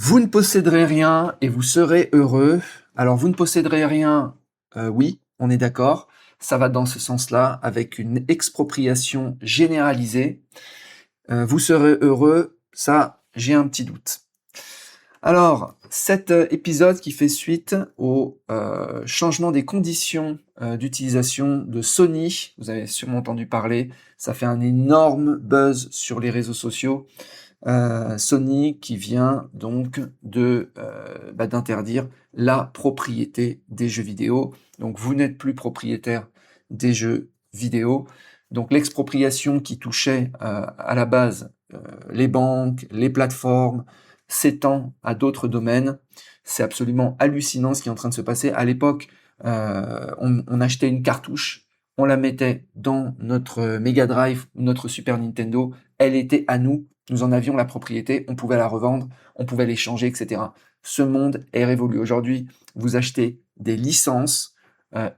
Vous ne posséderez rien et vous serez heureux. Alors, vous ne posséderez rien, oui, on est d'accord. Ça va dans ce sens-là, avec une expropriation généralisée. Vous serez heureux, ça, j'ai un petit doute. Alors, cet épisode qui fait suite au changement des conditions d'utilisation de Sony, vous avez sûrement entendu parler, ça fait un énorme buzz sur les réseaux sociaux. Sony qui vient donc d'interdire la propriété des jeux vidéo. Donc vous n'êtes plus propriétaire des jeux vidéo. Donc l'expropriation qui touchait à la base les banques, les plateformes, s'étend à d'autres domaines. C'est absolument hallucinant ce qui est en train de se passer. À l'époque, on achetait une cartouche, on la mettait dans notre Mega Drive, notre Super Nintendo, elle était à nous. Nous en avions la propriété, on pouvait la revendre, on pouvait l'échanger, etc. Ce monde est révolu. Aujourd'hui, vous achetez des licences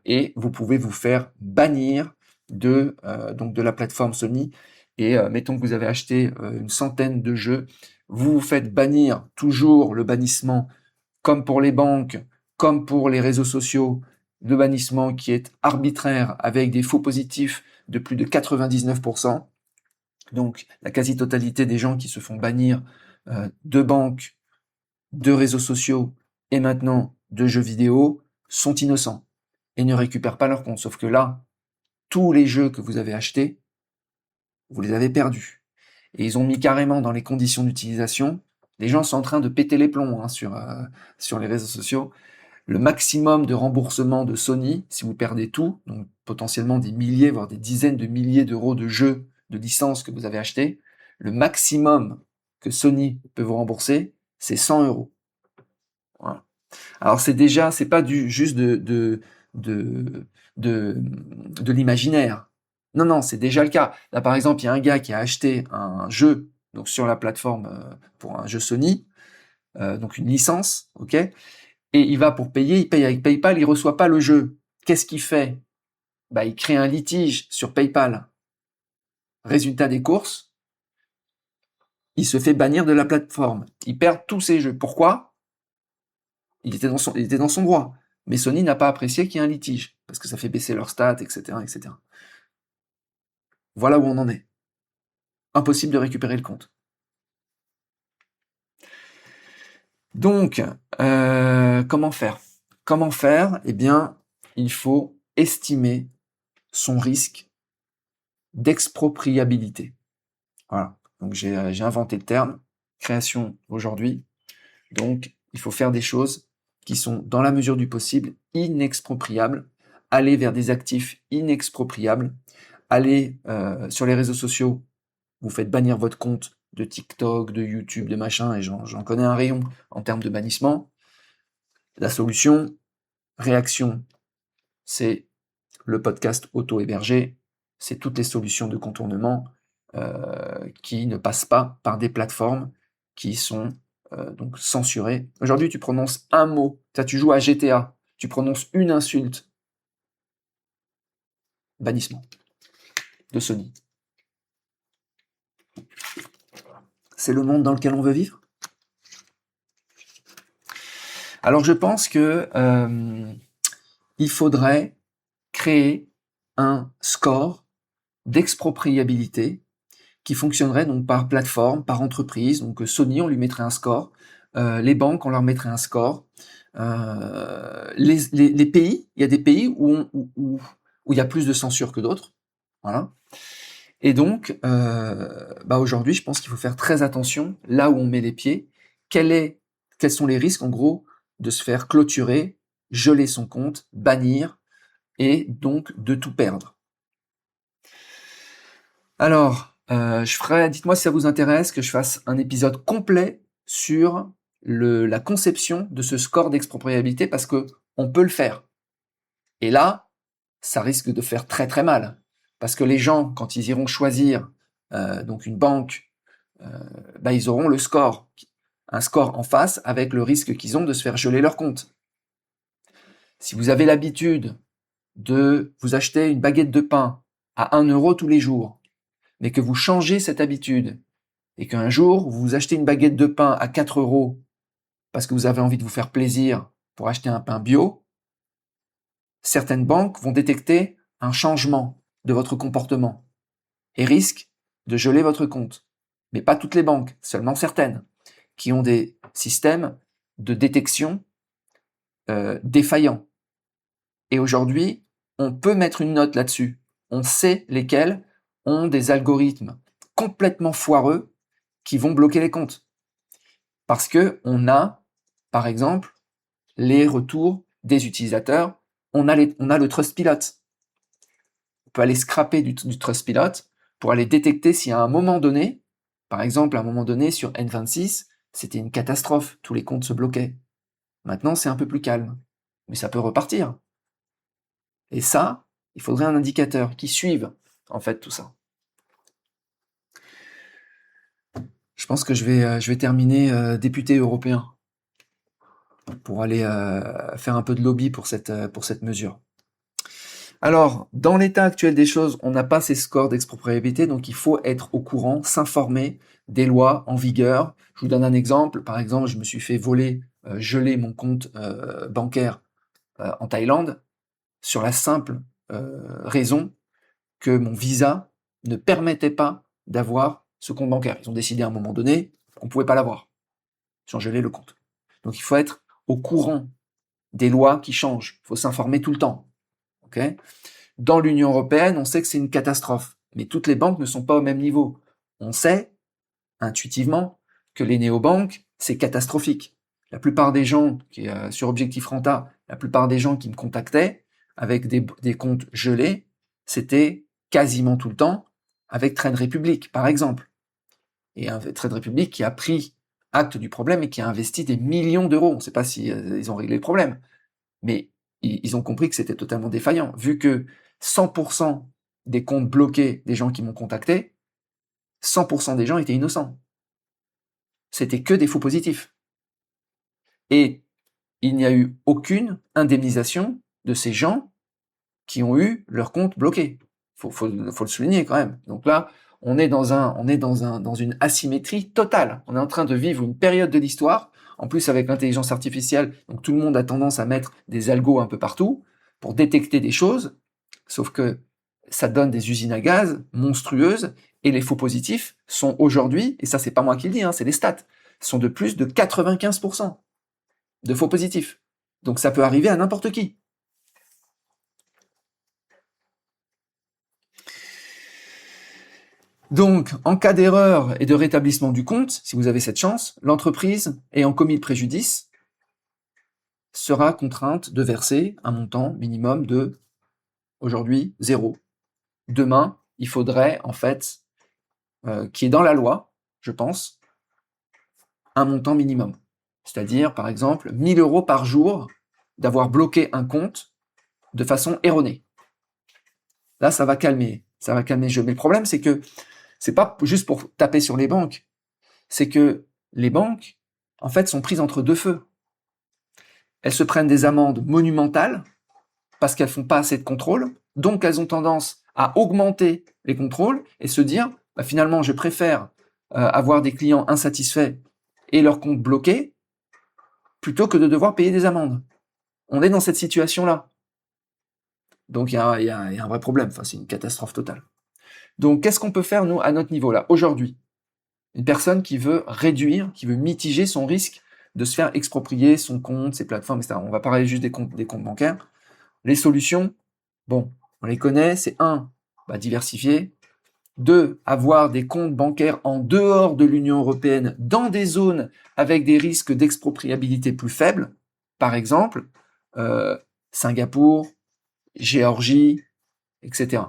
et vous pouvez vous faire bannir de la plateforme Sony. Et mettons que vous avez acheté une centaine de jeux, vous vous faites bannir, toujours le bannissement, comme pour les banques, comme pour les réseaux sociaux, le bannissement qui est arbitraire avec des faux positifs de plus de 99%. Donc la quasi-totalité des gens qui se font bannir de banques, de réseaux sociaux et maintenant de jeux vidéo sont innocents et ne récupèrent pas leur compte. Sauf que là, tous les jeux que vous avez achetés, vous les avez perdus. Et ils ont mis carrément dans les conditions d'utilisation, les gens sont en train de péter les plombs sur les réseaux sociaux, le maximum de remboursement de Sony, si vous perdez tout, donc potentiellement des milliers, voire des dizaines de milliers d'euros de jeux, de licences que vous avez achetés, le maximum que Sony peut vous rembourser, c'est 100 euros. Voilà. Alors c'est pas juste de l'imaginaire. Non, non, c'est déjà le cas. Là, par exemple, il y a un gars qui a acheté un jeu, donc sur la plateforme pour un jeu Sony, donc une licence, ok, et il va pour payer, il paye avec PayPal, il reçoit pas le jeu. Qu'est-ce qu'il fait? Bah, il crée un litige sur PayPal. Résultat des courses, il se fait bannir de la plateforme. Il perd tous ses jeux. Pourquoi? Il était dans son droit. Mais Sony n'a pas apprécié qu'il y ait un litige, parce que ça fait baisser leurs stats, etc., etc. Voilà où on en est. Impossible de récupérer le compte. Donc, comment faire? Comment faire? Eh bien, il faut estimer son risque d'expropriabilité. Voilà. Donc j'ai inventé le terme, création aujourd'hui. Donc il faut faire des choses qui sont, dans la mesure du possible, inexpropriables, aller vers des actifs inexpropriables, aller sur les réseaux sociaux, vous faites bannir votre compte de TikTok, de YouTube, de machin, et j'en connais un rayon en termes de bannissement. La solution, réaction, c'est le podcast auto-hébergé, c'est toutes les solutions de contournement qui ne passent pas par des plateformes qui sont donc censurées. Aujourd'hui, tu prononces un mot, tu joues à GTA, tu prononces une insulte, bannissement de Sony. C'est le monde dans lequel on veut vivre? Alors je pense que il faudrait créer un score d'expropriabilité qui fonctionnerait donc par plateforme, par entreprise. Donc Sony, on lui mettrait un score. Les banques, on leur mettrait un score. Les pays, il y a des pays où il y a plus de censure que d'autres. Voilà. Et donc, aujourd'hui, je pense qu'il faut faire très attention là où on met les pieds. Quels sont les risques, en gros, de se faire clôturer, geler son compte, bannir, et donc de tout perdre. Alors, dites-moi si ça vous intéresse, que je fasse un épisode complet sur la conception de ce score d'expropriabilité, parce que on peut le faire. Et là, ça risque de faire très très mal. Parce que les gens, quand ils iront choisir donc une banque, ils auront un score en face avec le risque qu'ils ont de se faire geler leur compte. Si vous avez l'habitude de vous acheter une baguette de pain à 1 euro tous les jours, mais que vous changez cette habitude, et qu'un jour, vous achetez une baguette de pain à 4 euros, parce que vous avez envie de vous faire plaisir pour acheter un pain bio, certaines banques vont détecter un changement de votre comportement et risquent de geler votre compte. Mais pas toutes les banques, seulement certaines, qui ont des systèmes de détection défaillants. Et aujourd'hui, on peut mettre une note là-dessus. On sait lesquels ont des algorithmes complètement foireux qui vont bloquer les comptes. Parce que on a, par exemple, les retours des utilisateurs, on a le Trustpilot. On peut aller scraper du Trustpilot pour aller détecter si à un moment donné, par exemple, à un moment donné sur N26, c'était une catastrophe, tous les comptes se bloquaient. Maintenant, c'est un peu plus calme, mais ça peut repartir. Et ça, il faudrait un indicateur qui suive, en fait, tout ça. Je pense que je vais terminer député européen pour aller faire un peu de lobby pour cette mesure. Alors, dans l'état actuel des choses, on n'a pas ces scores d'expropriabilité, donc il faut être au courant, s'informer des lois en vigueur. Je vous donne un exemple. Par exemple, je me suis fait geler mon compte bancaire en Thaïlande sur la simple raison que mon visa ne permettait pas d'avoir ce compte bancaire. Ils ont décidé à un moment donné qu'on ne pouvait pas l'avoir. Ils ont gelé le compte. Donc il faut être au courant des lois qui changent. Il faut s'informer tout le temps. Okay ? Dans l'Union européenne, on sait que c'est une catastrophe, mais toutes les banques ne sont pas au même niveau. On sait, intuitivement, que les néobanques, c'est catastrophique. La plupart des gens sur Objectif Renta, la plupart des gens qui me contactaient avec des comptes gelés, c'était quasiment tout le temps avec Trade Republic, par exemple. Et un Trade Republic qui a pris acte du problème et qui a investi des millions d'euros. On ne sait pas si ils ont réglé le problème, mais ils ont compris que c'était totalement défaillant, vu que 100% des comptes bloqués des gens qui m'ont contacté, 100% des gens étaient innocents. C'était que des faux positifs. Et il n'y a eu aucune indemnisation de ces gens qui ont eu leur compte bloqué. Faut le souligner quand même. Donc là, on est dans une asymétrie totale. On est en train de vivre une période de l'histoire, en plus avec l'intelligence artificielle, donc tout le monde a tendance à mettre des algos un peu partout pour détecter des choses, sauf que ça donne des usines à gaz monstrueuses, et les faux positifs sont aujourd'hui, et ça c'est pas moi qui le dis, c'est les stats, sont de plus de 95% de faux positifs. Donc ça peut arriver à n'importe qui. Donc, en cas d'erreur et de rétablissement du compte, si vous avez cette chance, l'entreprise ayant commis le préjudice sera contrainte de verser un montant minimum de, aujourd'hui, 0. Demain, il faudrait, en fait, qu'il y ait dans la loi, je pense, un montant minimum. C'est-à-dire, par exemple, 1 000 € par jour d'avoir bloqué un compte de façon erronée. Là, ça va calmer le jeu. Mais le problème, c'est que c'est pas juste pour taper sur les banques, c'est que les banques, en fait, sont prises entre deux feux. Elles se prennent des amendes monumentales parce qu'elles font pas assez de contrôles, donc elles ont tendance à augmenter les contrôles et se dire, finalement, je préfère avoir des clients insatisfaits et leur compte bloqué plutôt que de devoir payer des amendes. On est dans cette situation-là. Donc il y a un vrai problème, c'est une catastrophe totale. Donc qu'est-ce qu'on peut faire, nous, à notre niveau là, aujourd'hui? Une personne qui veut réduire, qui veut mitiger son risque de se faire exproprier son compte, ses plateformes, etc. On va parler juste des comptes bancaires. Les solutions, bon, on les connaît, c'est 1, diversifier. 2, avoir des comptes bancaires en dehors de l'Union européenne, dans des zones avec des risques d'expropriabilité plus faibles. Par exemple, Singapour, Géorgie, etc.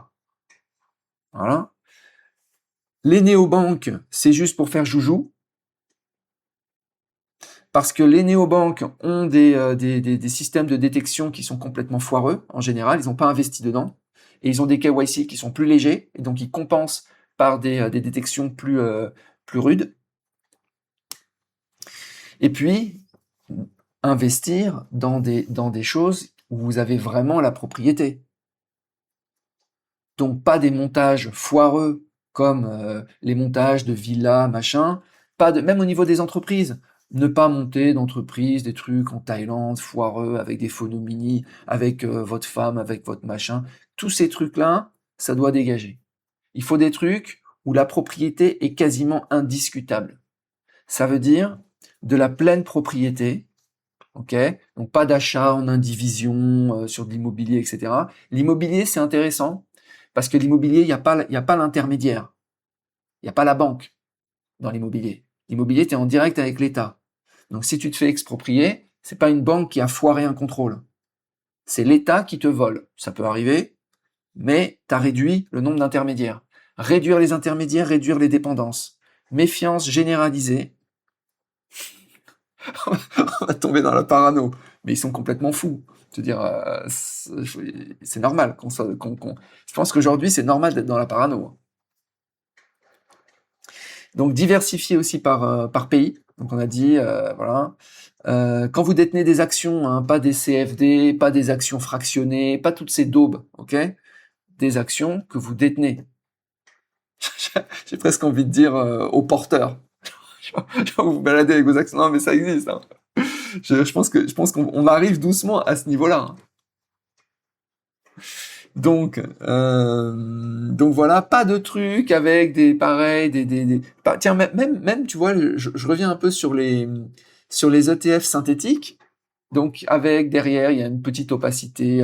Voilà. Les néobanques, c'est juste pour faire joujou, parce que les néobanques ont des systèmes de détection qui sont complètement foireux, en général, ils n'ont pas investi dedans, et ils ont des KYC qui sont plus légers, et donc ils compensent par des détections plus rudes. Et puis, investir dans des choses où vous avez vraiment la propriété. Donc pas des montages foireux comme les montages de villas, machin, même au niveau des entreprises, Ne pas monter d'entreprise, des trucs en Thaïlande, foireux, avec des phonomini, avec votre femme, avec votre machin. Tous ces trucs-là, ça doit dégager. Il faut des trucs où la propriété est quasiment indiscutable. Ça veut dire de la pleine propriété, ok? Donc pas d'achat en indivision sur de l'immobilier, etc. L'immobilier, c'est intéressant parce que l'immobilier, il y a pas l'intermédiaire, il n'y a pas la banque dans l'immobilier. L'immobilier, tu es en direct avec l'État. Donc si tu te fais exproprier, c'est pas une banque qui a foiré un contrôle. C'est l'État qui te vole. Ça peut arriver, mais tu as réduit le nombre d'intermédiaires. Réduire les intermédiaires, réduire les dépendances. Méfiance généralisée. On va tomber dans la parano. Mais ils sont complètement fous. Je veux dire, c'est normal qu'on soit. Je pense qu'aujourd'hui, c'est normal d'être dans la parano. Donc diversifier aussi par pays. Donc on a dit, voilà. Quand vous détenez des actions, hein, pas des CFD, pas des actions fractionnées, pas toutes ces daubes, ok? Des actions que vous détenez. J'ai presque envie de dire aux porteurs. Genre vous vous baladez avec vos actions. Non, mais ça existe. Hein. Je pense qu'on arrive doucement à ce niveau-là. Hein. Donc voilà, pas de trucs avec des pareils, tiens, même, tu vois, je reviens un peu sur les ETF synthétiques. Donc avec derrière, il y a une petite opacité, il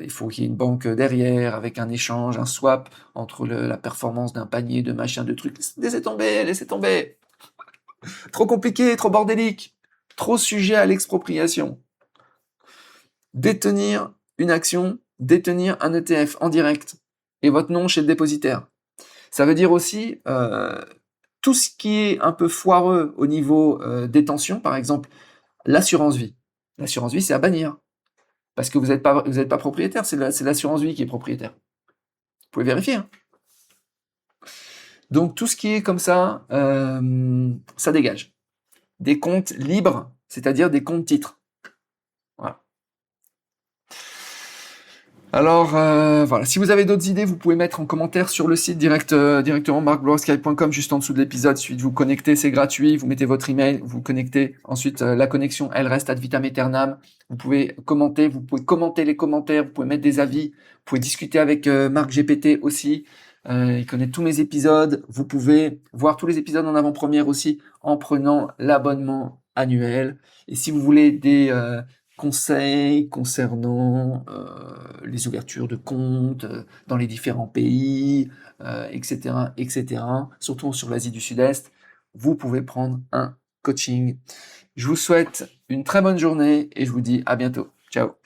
faut qu'il y ait une banque derrière, avec un échange, un swap entre la performance d'un panier de machin, de trucs. Laissez tomber, laissez tomber. Trop compliqué, trop bordélique, trop sujet à l'expropriation. Détenir une action, détenir un ETF en direct et votre nom chez le dépositaire. Ça veut dire aussi tout ce qui est un peu foireux au niveau détention, par exemple l'assurance vie. L'assurance vie, c'est à bannir parce que vous n'êtes pas propriétaire, c'est l'assurance vie qui est propriétaire. Vous pouvez vérifier. Hein. Donc tout ce qui est comme ça, ça dégage. Des comptes libres, c'est-à-dire des comptes titres. Voilà. Alors voilà, si vous avez d'autres idées, vous pouvez mettre en commentaire sur le site directement markblogosky.com juste en dessous de l'épisode. Ensuite, vous connectez, c'est gratuit, vous mettez votre email, vous connectez. Ensuite, la connexion, elle reste ad vitam aeternam. Vous pouvez commenter les commentaires, vous pouvez mettre des avis, vous pouvez discuter avec Marc GPT aussi. Il connaît tous mes épisodes. Vous pouvez voir tous les épisodes en avant-première aussi en prenant l'abonnement annuel. Et si vous voulez des conseils concernant les ouvertures de comptes dans les différents pays, etc., etc., surtout sur l'Asie du Sud-Est, vous pouvez prendre un coaching. Je vous souhaite une très bonne journée et je vous dis à bientôt. Ciao.